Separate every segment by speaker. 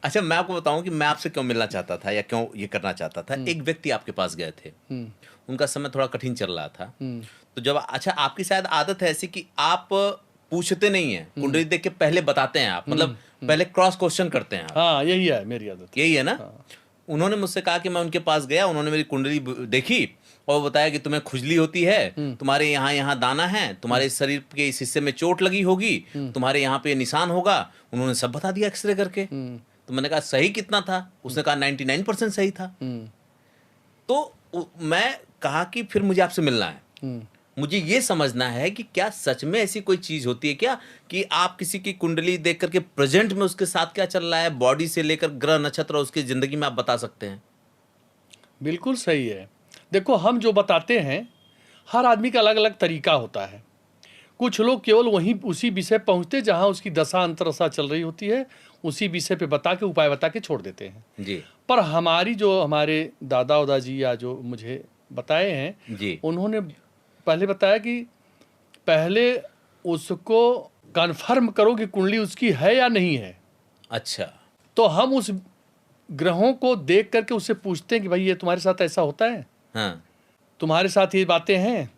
Speaker 1: अच्छा, मैं आपको बताऊं कि मैं आपसे क्यों मिलना चाहता था या क्यों ये करना चाहता था। एक व्यक्ति आपके पास गए थे, उनका समय थोड़ा कठिन चल रहा था। तो जब, अच्छा, आपकी शायद आदत है ऐसी कि आप पूछते नहीं हैं, कुंडली देख के पहले बताते हैं आप, मतलब पहले क्रॉस क्वेश्चन करते हैं आप।
Speaker 2: हाँ, यही है मेरी आदत।
Speaker 1: यही है ना?
Speaker 2: हाँ।
Speaker 1: उन्होंने मुझसे कहा कि मैं उनके पास गया, उन्होंने मेरी कुंडली देखी और बताया कि तुम्हें खुजली होती है, तुम्हारे यहाँ यहाँ दाना है, तुम्हारे शरीर के इस हिस्से में चोट लगी होगी, तुम्हारे यहाँ पे निशान होगा। उन्होंने सब बता दिया एक्सरे करके। तो मैंने कहा सही कितना था? उसने कहा 99% सही था। तो मैं कहा कि फिर मुझे आपसे मिलना है, मुझे ये समझना है कि क्या सच में ऐसी कोई चीज होती है क्या कि आप किसी की कुंडली देख करके प्रेजेंट में उसके साथ क्या चल रहा है, बॉडी से लेकर ग्रह नक्षत्र उसकी जिंदगी में आप बता सकते हैं?
Speaker 2: बिल्कुल सही है। देखो, हम जो बताते हैं हर आदमी का अलग अलग तरीका होता है। कुछ लोग केवल वहीं उसी विषय पहुंचते जहां उसकी दशा अंतरदशा चल रही होती है, उसी विषय पे बता के, उपाय बता के छोड़ देते हैं
Speaker 1: जी
Speaker 2: पर हमारे दादा उदा जी या जो मुझे बताए हैं
Speaker 1: जी
Speaker 2: उन्होंने पहले बताया कि पहले उसको कन्फर्म करो कि कुंडली उसकी है या नहीं है।
Speaker 1: अच्छा।
Speaker 2: तो हम उस ग्रहों को देख करके उससे पूछते हैं कि भाई ये तुम्हारे साथ ऐसा होता है,
Speaker 1: हाँ
Speaker 2: तुम्हारे साथ ये बातें हैं।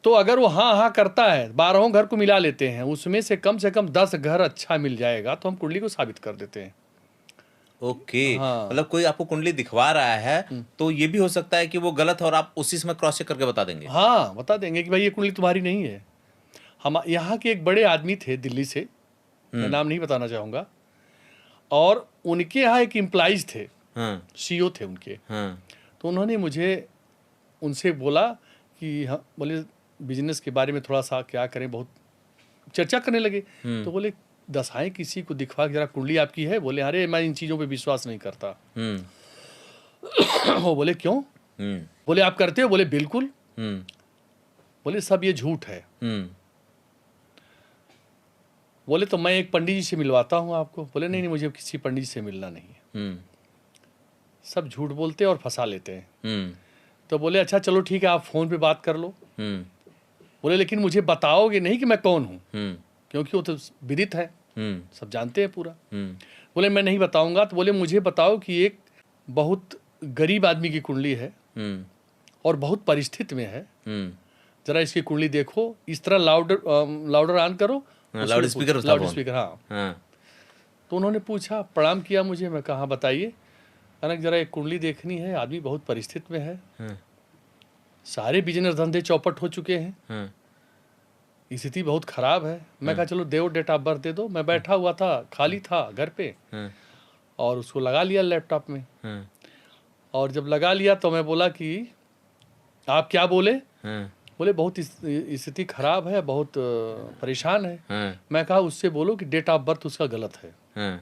Speaker 2: तो अगर वो हाँ हाँ करता है, 12 घर को मिला लेते हैं, उसमें से कम 10 घर अच्छा मिल जाएगा तो हम कुंडली को साबित कर देते हैं।
Speaker 1: ओके।
Speaker 2: हाँ।
Speaker 1: मतलब कोई आपको कुंडली दिखवा रहा है तो ये भी हो सकता है कि वो गलत है और आप उसी समय क्रॉस चेक करके बता देंगे।
Speaker 2: हाँ, बता देंगे कि भाई ये कुंडली तुम्हारी नहीं है। हम यहाँ के एक बड़े आदमी थे दिल्ली से, मैं नाम नहीं बताना चाहूँगा, और उनके यहाँ एक एम्प्लॉइज थे,
Speaker 1: हाँ
Speaker 2: सीईओ थे उनके।
Speaker 1: हाँ
Speaker 2: तो उन्होंने मुझे उनसे बोला कि हाँ, बोले बिजनेस के बारे में थोड़ा सा क्या करें, बहुत चर्चा करने लगे। तो बोले दशाएं किसी को दिखवा के जरा कुंडली आपकी है? बोले अरे मैं इन चीज़ों पे विश्वास नहीं करता। वो बोले क्यों? बोले आप करते हो? बोले बिल्कुल। बोले सब ये झूठ है। बोले तो मैं एक पंडित जी से मिलवाता हूँ आपको। बोले नहीं नहीं, मुझे किसी पंडित जी से मिलना नहीं है, सब झूठ बोलते और फंसा लेते हैं। तो बोले अच्छा चलो ठीक है, आप फ़ोन पे बात कर लो। बोले लेकिन मुझे बताओगे नहीं कि मैं कौन हूँ, क्योंकि वो तो विदित है, सब जानते हैं पूरा। बोले मैं नहीं बताऊंगा। तो बोले मुझे बताओ कि एक बहुत गरीब आदमी की कुंडली है और बहुत परिस्थिति में है, जरा इसकी कुंडली देखो। इस तरह लाउडर ऑन करो,
Speaker 1: लाउड स्पीकर।
Speaker 2: हाँ। तो उन्होंने पूछा, प्रणाम किया मुझे। मैं कहा बताइए। अनक जरा एक कुंडली देखनी है, आदमी बहुत परिस्थिति में है, सारे बिजनेस धंधे चौपट हो चुके हैं, स्थिति बहुत खराब है। मैं कहा चलो देव डेट ऑफ बर्थ दे दो। मैं बैठा हुआ था, खाली था घर पे, और उसको लगा लिया लैपटॉप में। और जब लगा लिया तो मैं बोला कि आप क्या बोले? बोले बहुत स्थिति खराब है, बहुत परेशान है। मैं कहा उससे बोलो कि डेट ऑफ बर्थ उसका गलत है,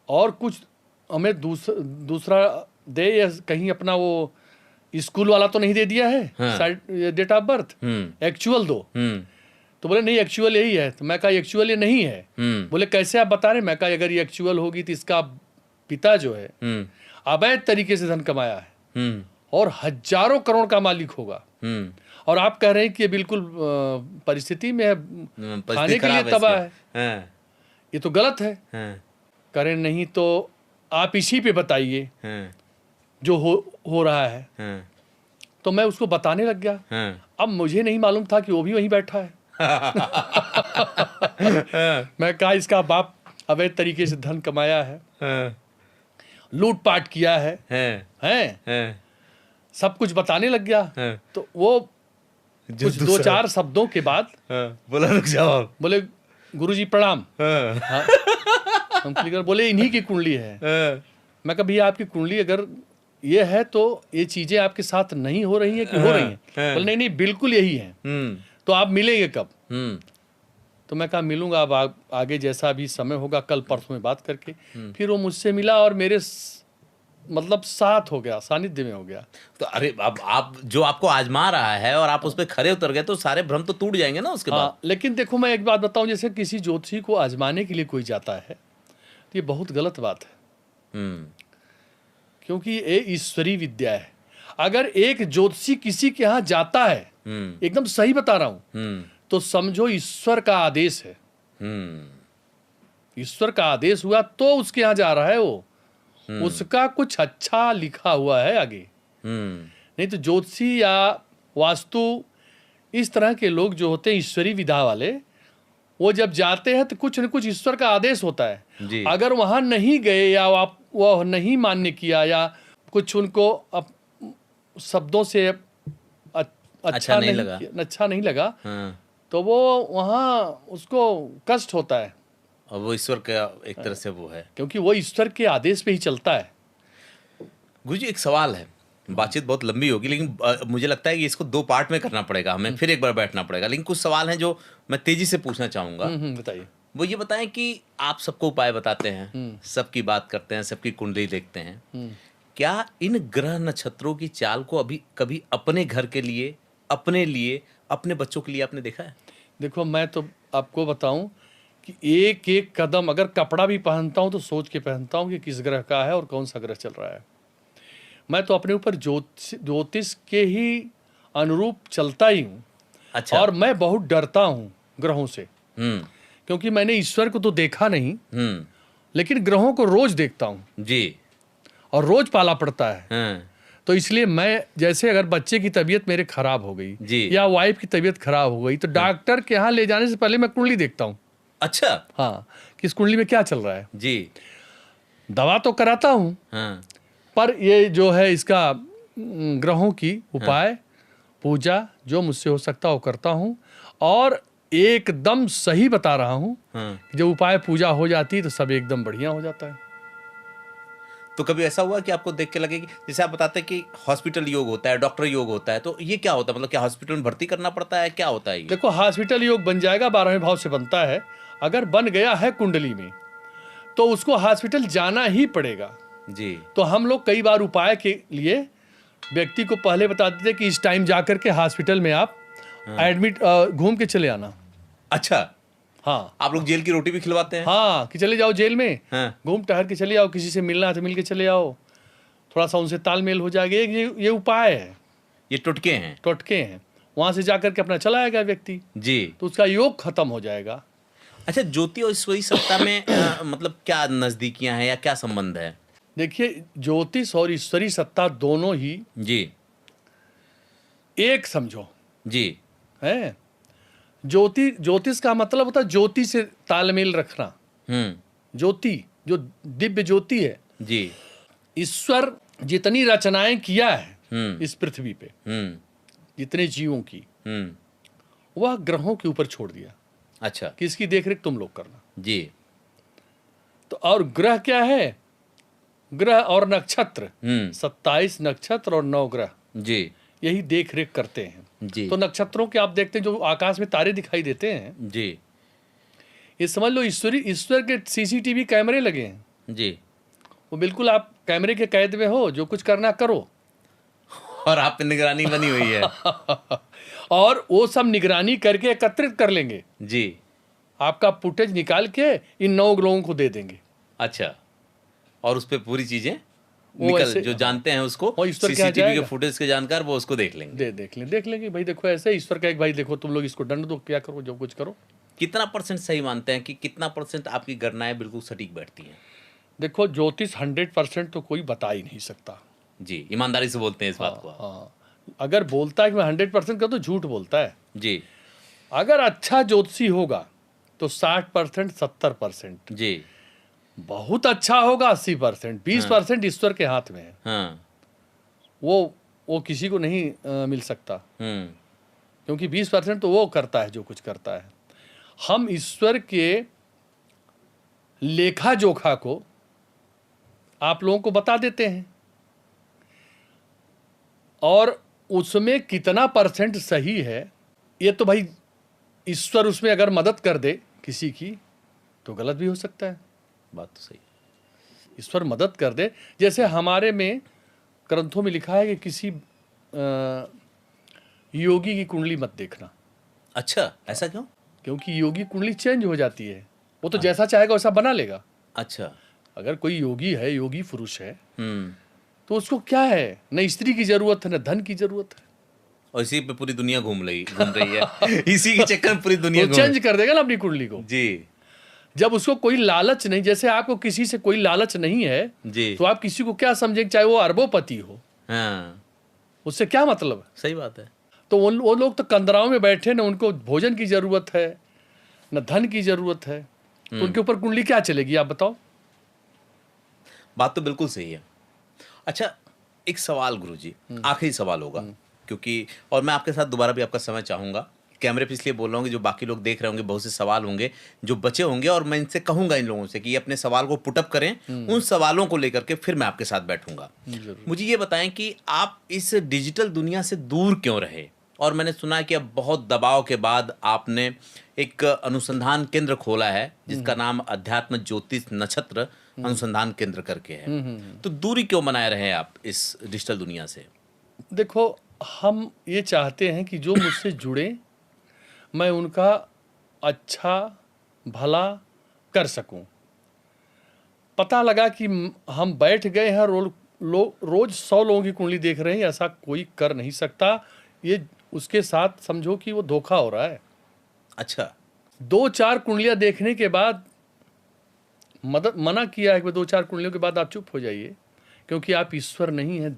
Speaker 2: और कुछ हमें दूसरा दे, या कहीं अपना वो स्कूल वाला तो नहीं दे दिया है डेट ऑफ बर्थ, एक्चुअल दो। तो बोले नहीं एक्चुअल यही है। तो मैं कहा एक्चुअल ये नहीं है। बोले कैसे आप बता रहे? मैं कहा अगर ये एक्चुअल होगी तो इसका पिता जो है अवैध तरीके से धन कमाया है और हजारों करोड़ का मालिक होगा, और आप कह रहे हैं कि ये बिल्कुल परिस्थिति में है, खाने के लिए तबाह है, ये तो गलत है। करें नहीं तो आप इसी पे बताइए जो हो रहा है। तो मैं उसको बताने लग गया। अब मुझे नहीं मालूम था कि वो भी वहीं बैठा है। मैं कहा इसका बाप अवैध तरीके से धन कमाया है, लूटपाट किया है, सब कुछ बताने लग गया। तो वो कुछ 2-4 शब्दों के बाद
Speaker 1: बोला रुक जाओ।
Speaker 2: बोले गुरुजी प्रणाम। हाँ। हम क्लियर बोले इन्हीं की कुंडली है। मैं कहा भैया आपकी कुंडली अगर ये है तो ये चीजें आपके साथ नहीं हो रही हैं कि हो रही हैं? बोले नहीं नहीं बिल्कुल यही है। तो आप मिलेंगे कब? तो मैं कहा मिलूंगा अब आगे जैसा भी समय होगा, कल परसों में बात करके। फिर वो मुझसे मिला और मेरे मतलब साथ हो गया, सानिध्य में हो गया।
Speaker 1: तो अरे अब आप जो आपको आजमा रहा है और आप उस पर खरे उतर गए तो सारे भ्रम तो टूट जाएंगे ना उसके बाद।
Speaker 2: लेकिन देखो मैं एक बात बताऊं, जैसे किसी ज्योतिषी को आजमाने के लिए कोई जाता है तो ये बहुत गलत बात है, क्योंकि ये ईश्वरीय विद्या है। अगर एक ज्योतिषी किसी के यहाँ जाता है, एकदम सही बता रहा हूं, तो समझो ईश्वर का आदेश है। ईश्वर का आदेश हुआ तो उसके यहाँ जा रहा है वो, उसका कुछ अच्छा लिखा हुआ है आगे। नहीं तो ज्योतिषी या वास्तु इस तरह के लोग जो होते हैं ईश्वरी विधा वाले, वो जब जाते हैं तो कुछ न कुछ ईश्वर का आदेश होता है
Speaker 1: जी।
Speaker 2: अगर वहां नहीं गए या आप वो नहीं मान्य किया या कुछ उनको शब्दों से अच्छा नहीं लगा
Speaker 1: हाँ।
Speaker 2: तो वो वहाँ उसको कष्ट होता है,
Speaker 1: और वो ईश्वर का एक तरह से वो है,
Speaker 2: क्योंकि वो ईश्वर के आदेश पे ही चलता है।
Speaker 1: गुरुजी एक सवाल है, बातचीत बहुत लंबी होगी लेकिन मुझे लगता है कि इसको 2 पार्ट में करना पड़ेगा, हमें फिर एक बार बैठना पड़ेगा, लेकिन कुछ सवाल हैं जो मैं तेजी से पूछना चाहूंगा।
Speaker 2: बताइए।
Speaker 1: वो ये बताएं कि आप सबको उपाय बताते हैं, सबकी बात करते हैं, सबकी कुंडली देखते हैं, क्या इन ग्रह नक्षत्रों की चाल को अभी कभी अपने घर के लिए, अपने लिए, अपने बच्चों के लिए आपने देखा है?
Speaker 2: देखो मैं तो आपको बताऊं कि एक एक कदम, अगर कपड़ा भी पहनता हूं तो सोच के पहनता हूं कि किस ग्रह का है और कौन सा ग्रह चल रहा है। मैं तो अपने ऊपर ज्योतिष के ही अनुरूप चलता ही हूँ।
Speaker 1: अच्छा।
Speaker 2: और मैं बहुत डरता हूँ ग्रहों से, क्योंकि मैंने ईश्वर को तो देखा नहीं, लेकिन ग्रहों को रोज देखता हूँ
Speaker 1: जी,
Speaker 2: और रोज पाला पड़ता है। तो इसलिए मैं, जैसे अगर बच्चे की तबीयत मेरे खराब हो गई
Speaker 1: जी।
Speaker 2: या वाइफ की तबीयत खराब हो गई तो डॉक्टर के यहाँ ले जाने से पहले मैं कुंडली देखता हूँ।
Speaker 1: अच्छा।
Speaker 2: हाँ, कि इस कुंडली में क्या चल रहा है।
Speaker 1: जी।
Speaker 2: दवा तो कराता हूँ,
Speaker 1: हाँ।
Speaker 2: पर ये जो है इसका ग्रहों की उपाय, पूजा जो मुझसे हो सकता वो करता हूँ, और एकदम सही बता रहा हूँ। जब उपाय पूजा हो जाती है तो सब एकदम बढ़िया हो जाता है।
Speaker 1: तो कभी ऐसा हुआ कि आपको देख के लगे कि जैसे आप बताते हैं कि हॉस्पिटल योग होता है, डॉक्टर योग होता है, तो ये क्या होता है? मतलब क्या हॉस्पिटल में भर्ती करना पड़ता है, क्या होता है ये?
Speaker 2: देखो, हॉस्पिटल योग बन जाएगा, 12वें भाव से बनता है। अगर बन गया है कुंडली में तो उसको हॉस्पिटल जाना ही पड़ेगा
Speaker 1: जी।
Speaker 2: तो हम लोग कई बार उपाय के लिए व्यक्ति को पहले बता देते कि इस टाइम जाकर के हॉस्पिटल में आप एडमिट घूम के चले आना।
Speaker 1: अच्छा।
Speaker 2: हाँ,
Speaker 1: आप लोग जेल की रोटी भी खिलवाते हैं?
Speaker 2: हाँ, कि चले जाओ जेल में,
Speaker 1: हाँ।
Speaker 2: घूम टहर के चले आओ, किसी से मिलना है तो मिल के चले आओ, थोड़ा सा उनसे तालमेल हो जाएगा। ये उपाय है,
Speaker 1: ये टुटके हैं,
Speaker 2: टोटके हैं। वहां से जाकर के अपना चला आएगा व्यक्ति
Speaker 1: जी,
Speaker 2: तो उसका योग खत्म हो जाएगा।
Speaker 1: अच्छा, ज्योति और ईश्वरी सत्ता में मतलब क्या नजदीकियां हैं या क्या संबंध है?
Speaker 2: देखिए, ज्योतिष और ईश्वरी सत्ता दोनों ही
Speaker 1: जी
Speaker 2: एक समझो
Speaker 1: जी।
Speaker 2: है। ज्योतिष का मतलब होता है ज्योति से तालमेल रखना। ज्योति जो दिव्य ज्योति है
Speaker 1: जी।
Speaker 2: ईश्वर जितनी रचनाएं किया है इस पृथ्वी पे, जितने जीवों की, वह ग्रहों के ऊपर छोड़ दिया।
Speaker 1: अच्छा।
Speaker 2: कि इसकी देखरेख तुम लोग करना
Speaker 1: जी।
Speaker 2: तो और ग्रह क्या है? ग्रह और नक्षत्र, 27 नक्षत्र और 9 ग्रह
Speaker 1: जी,
Speaker 2: यही देख रेख करते हैं
Speaker 1: जी।
Speaker 2: तो नक्षत्रों के आप देखते हैं जो आकाश में तारे दिखाई देते हैं,
Speaker 1: जी
Speaker 2: ये समझ लो ईश्वर के सीसीटीवी कैमरे लगे हैं
Speaker 1: जी।
Speaker 2: वो बिल्कुल आप कैमरे के कैद में हो, जो कुछ करना करो,
Speaker 1: और आप पे निगरानी बनी हुई है।
Speaker 2: और वो सब निगरानी करके एकत्रित कर लेंगे
Speaker 1: जी।
Speaker 2: आपका फुटेज निकाल के इन 9 लोगों को दे देंगे।
Speaker 1: अच्छा, और उस पे पूरी चीजें
Speaker 2: वो
Speaker 1: निकल,
Speaker 2: ऐसे-
Speaker 1: जो जानते हैं उसको,
Speaker 2: वो ईश्वर के यहाँ
Speaker 1: सीसीटीवी के
Speaker 2: जाएगा।
Speaker 1: फुटेज के जानकार, वो उसको देख लेंगे।
Speaker 2: देख लेंगे भाई देखो ऐसे ईश्वर का एक भाई देखो तुम लोग इसको दंड दो, क्या करो, जो कुछ करो।
Speaker 1: कितना % सही मानते हैं कि कितना % आपकी गणनाएं बिल्कुल सटीक बैठती हैं?
Speaker 2: देखो, ज्योतिष 100% तो कोई बता ही नहीं सकता।
Speaker 1: जी, ईमानदारी से बोलते हैं इस बात को आप।
Speaker 2: हाँ, अगर बोलता है कि मैं 100% का, तो झूठ बोलता है।
Speaker 1: जी
Speaker 2: अगर अच्छा ज्योतिषी होगा तो 60%, 70%,
Speaker 1: जी।
Speaker 2: बहुत अच्छा होगा 80%, 20% ईश्वर के हाथ में है।
Speaker 1: हाँ।
Speaker 2: वो किसी को नहीं मिल सकता, क्योंकि 20% तो वो करता है जो कुछ करता है। हम ईश्वर के लेखा जोखा को आप लोगों को बता देते हैं, और उसमें कितना % सही है ये तो भाई ईश्वर उसमें अगर मदद कर दे किसी की तो गलत भी हो सकता है।
Speaker 1: बात तो सही।
Speaker 2: ईश्वर मदद कर दे, जैसे हमारे में ग्रंथों में लिखा है कि किसी योगी की कुंडली मत देखना।
Speaker 1: अच्छा, ऐसा क्यों?
Speaker 2: क्योंकि योगी कुंडली चेंज हो जाती है, वो तो जैसा चाहेगा वैसा बना लेगा।
Speaker 1: अच्छा।
Speaker 2: अगर कोई योगी है, योगी पुरुष है, तो उसको क्या है, न स्त्री की जरूरत है न धन की जरूरत है,
Speaker 1: और इसी पे पूरी दुनिया घूम रही है। इसी के चक्कर में पूरी दुनिया
Speaker 2: तो चेंज कर देगा ना अपनी कुंडली को।
Speaker 1: जी।
Speaker 2: जब उसको कोई लालच नहीं, जैसे आपको किसी से कोई लालच नहीं है
Speaker 1: जी।
Speaker 2: तो आप किसी को क्या समझेंगे, चाहे वो अरबोपति हो,
Speaker 1: हाँ,
Speaker 2: उससे क्या मतलब है।
Speaker 1: सही बात है।
Speaker 2: तो वो लोग तो कंदराओं में बैठे, न उनको भोजन की जरूरत है न धन की जरूरत है, तो उनके ऊपर कुंडली क्या चलेगी, आप बताओ।
Speaker 1: बात तो बिल्कुल सही है। अच्छा, एक सवाल गुरुजी, आखिरी सवाल होगा, क्योंकि और मैं आपके साथ दोबारा भी आपका समय चाहूंगा। कैमरे पे इसलिए बोल रहा हूँ कि जो बाकी लोग देख रहे होंगे, बहुत से सवाल होंगे जो बचे होंगे, और मैं इनसे कहूंगा इन लोगों से कि ये अपने सवाल को पुटअप करें। उन सवालों को लेकर के फिर मैं आपके साथ बैठूंगा। मुझे ये बताएं कि आप इस डिजिटल दुनिया से दूर क्यों रहे, और मैंने सुना है कि अब बहुत दबाव के बाद आपने एक अनुसंधान केंद्र खोला है जिसका नाम अध्यात्म ज्योतिष नक्षत्र अनुसंधान केंद्र करके है। तो दूरी क्यों बनाए रहे आप इस डिजिटल दुनिया से?
Speaker 2: देखो, हम ये चाहते हैं कि जो मुझसे जुड़े मैं उनका अच्छा भला कर सकूं। पता लगा कि हम बैठ गए हैं, रोज 100 लोगों की कुंडली देख रहे हैं, ऐसा कोई कर नहीं सकता। ये उसके साथ समझो कि वो धोखा हो रहा है।
Speaker 1: अच्छा,
Speaker 2: 2-4 कुंडलियां देखने के बाद मना किया है कि 2-4 कुंडलियों के बाद आप चुप हो जाइए, क्योंकि आप ईश्वर नहीं हैं,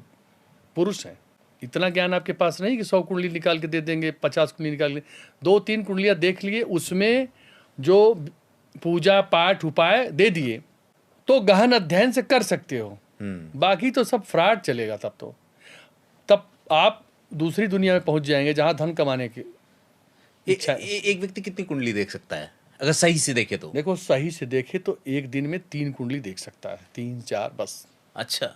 Speaker 2: पुरुष हैं। इतना ज्ञान आपके पास नहीं कि 100 कुंडली निकाल के दे देंगे, 50 कुंडली निकाल के। 2-3 कुंडलियां देख लिए, उसमें जो पूजा पाठ उपाय दे दिए तो गहन अध्ययन से कर सकते हो। बाकी तो सब फ्रॉड चलेगा। तब आप दूसरी दुनिया में पहुंच जाएंगे जहां धन कमाने की इच्छा है।
Speaker 1: एक व्यक्ति कितनी कुंडली देख सकता है अगर सही से देखे तो?
Speaker 2: देखो, सही से देखे तो एक दिन में 3 कुंडली देख सकता है, 3-4 बस।
Speaker 1: अच्छा।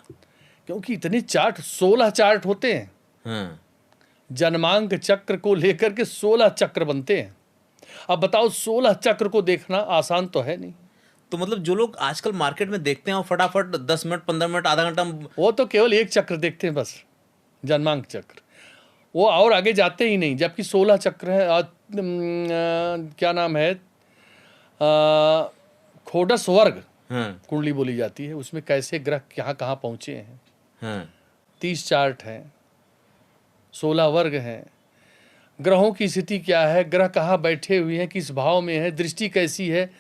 Speaker 2: क्योंकि इतने चार्ट, 16 चार्ट होते हैं।
Speaker 1: हाँ।
Speaker 2: जन्मांक चक्र को लेकर के 16 चक्र बनते हैं। अब बताओ, 16 चक्र को देखना आसान तो है नहीं।
Speaker 1: तो मतलब जो लोग आजकल मार्केट में देखते हैं और फटाफट 10 मिनट, 15 मिनट, आधा घंटा,
Speaker 2: वो तो केवल एक चक्र देखते हैं बस, जन्मांक चक्र। वो और आगे जाते ही नहीं, जबकि 16 चक्र है। क्या नाम है, खोडस वर्ग
Speaker 1: हाँ,
Speaker 2: कुंडली बोली जाती है। उसमें कैसे ग्रह कहाँ कहाँ पहुंचे हैं।
Speaker 1: हाँ,
Speaker 2: 30 चार्ट हैं, 16 वर्ग हैं, ग्रहों की स्थिति क्या है, ग्रह कहाँ बैठे हुए हैं, किस भाव में है, दृष्टि कैसी है।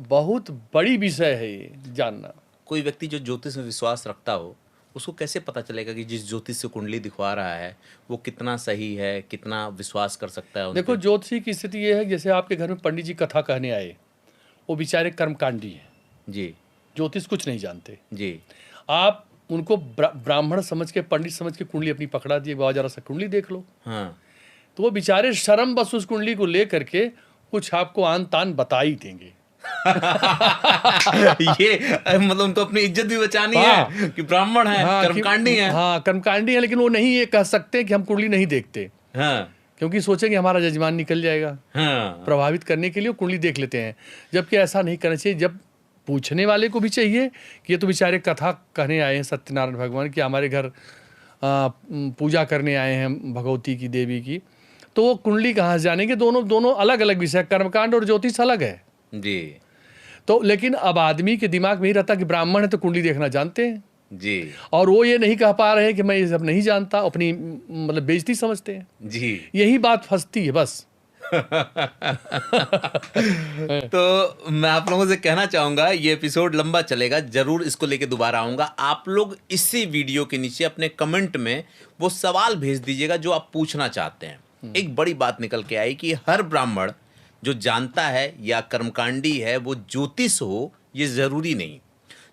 Speaker 2: बहुत बड़ी विषय है ये जानना।
Speaker 1: कोई व्यक्ति जो ज्योतिष में विश्वास रखता हो, उसको कैसे पता चलेगा कि जिस ज्योतिष से कुंडली दिखवा रहा है वो कितना सही है, कितना विश्वास कर सकता है उन
Speaker 2: देखो,
Speaker 1: पे?
Speaker 2: ज्योतिषी की स्थिति ये है, जैसे आपके घर में पंडित जी कथा कहने आए, वो बेचारे कर्मकांडी हैं,
Speaker 1: जी,
Speaker 2: ज्योतिष कुछ नहीं जानते।
Speaker 1: जी,
Speaker 2: आप उनको ब्राह्मण समझ के, पंडित समझ के कुंडली अपनी पकड़ा दिए, बाबा जरा सा कुंडली देख लो।
Speaker 1: हाँ।
Speaker 2: तो वो बेचारे शर्म बस उस कुंडली को ले करके कुछ आपको आन तान बता ही देंगे।
Speaker 1: ये मतलब उनको अपनी इज्जत भी बचानी
Speaker 2: हाँ।
Speaker 1: है कि ब्राह्मण है, कर्मकांडी है।
Speaker 2: हाँ, कर्मकांडी है, लेकिन वो नहीं ये कह सकते कि हम कुंडली नहीं देखते,
Speaker 1: हाँ,
Speaker 2: क्योंकि सोचेंगे हमारा जजमान निकल जाएगा।
Speaker 1: हाँ,
Speaker 2: प्रभावित करने के लिए वो कुंडली देख लेते हैं, जबकि ऐसा नहीं करना चाहिए। जब पूछने वाले को भी चाहिए कि ये तो बेचारे कथा कहने आए हैं सत्यनारायण भगवान की, हमारे घर पूजा करने आए हैं भगवती की, देवी की, तो वो कुंडली कहाँ से जानेंगे। दोनों अलग अलग विषय, कर्मकांड और ज्योतिष अलग है।
Speaker 1: जी,
Speaker 2: तो लेकिन अब आदमी के दिमाग में ही रहता कि ब्राह्मण है तो कुंडली देखना जानते हैं,
Speaker 1: जी,
Speaker 2: और वो ये नहीं कह पा रहे हैं कि मैं ये सब नहीं जानता, अपनी मतलब बेइज्जती समझते हैं।
Speaker 1: जी।
Speaker 2: यही बात फंसती है बस।
Speaker 1: तो मैं आप लोगों से कहना चाहूंगा, ये एपिसोड लंबा चलेगा, जरूर इसको लेके दोबारा आऊंगा। आप लोग इसी वीडियो के नीचे अपने कमेंट में वो सवाल भेज दीजिएगा जो आप पूछना चाहते हैं। एक बड़ी बात निकल के आई कि हर ब्राह्मण जो जानता है या कर्मकांडी है वो ज्योतिष हो, ये जरूरी नहीं।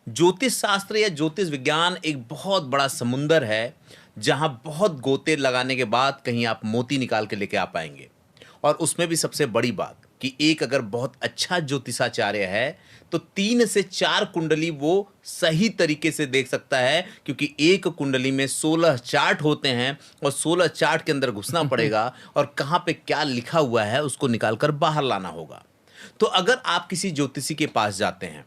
Speaker 1: ज्योतिष शास्त्र या ज्योतिष विज्ञान एक बहुत बड़ा समुंदर है, जहां बहुत गोते लगाने के बाद कहीं आप मोती निकाल के लेके आ पाएंगे। और उसमें भी सबसे बड़ी बात कि एक अगर बहुत अच्छा ज्योतिषाचार्य है तो 3 से 4 कुंडली वो सही तरीके से देख सकता है, क्योंकि एक कुंडली में 16 चार्ट होते हैं और 16 चार्ट के अंदर घुसना पड़ेगा और कहाँ पे क्या लिखा हुआ है उसको निकालकर बाहर लाना होगा। तो अगर आप किसी ज्योतिषी के पास जाते हैं,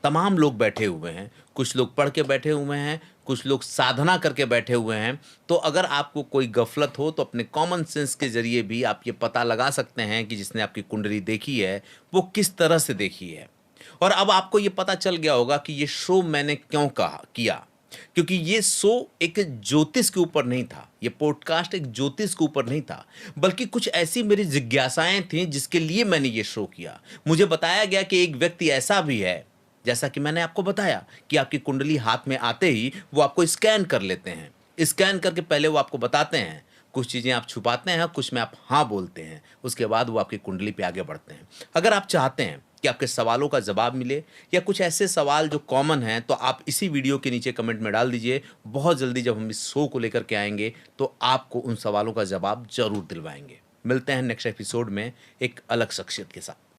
Speaker 1: तमाम लोग बैठे हुए हैं, कुछ लोग पढ़ के बैठे हुए हैं, कुछ लोग साधना करके बैठे हुए हैं, तो अगर आपको कोई गफलत हो तो अपने कॉमन सेंस के जरिए भी आप ये पता लगा सकते हैं कि जिसने आपकी कुंडली देखी है वो किस तरह से देखी है। और अब आपको ये पता चल गया होगा कि ये शो मैंने क्यों किया। क्योंकि ये शो एक ज्योतिष के ऊपर नहीं था, ये पॉडकास्ट एक ज्योतिष के ऊपर नहीं था, बल्कि कुछ ऐसी मेरी जिज्ञासाएं थी जिसके लिए मैंने ये शो किया। मुझे बताया गया कि एक व्यक्ति ऐसा भी है, जैसा कि मैंने आपको बताया कि आपकी कुंडली हाथ में आते ही वो आपको स्कैन कर लेते हैं। स्कैन करके पहले वो आपको बताते हैं, कुछ चीज़ें आप छुपाते हैं, कुछ में आप हाँ बोलते हैं, उसके बाद वो आपकी कुंडली पे आगे बढ़ते हैं। अगर आप चाहते हैं कि आपके सवालों का जवाब मिले या कुछ ऐसे सवाल जो कॉमन हैं, तो आप इसी वीडियो के नीचे कमेंट में डाल दीजिए। बहुत जल्दी जब हम इस शो को लेकर के आएंगे तो आपको उन सवालों का जवाब जरूर दिलवाएंगे। मिलते हैं नेक्स्ट एपिसोड में एक अलग शख्सियत के साथ।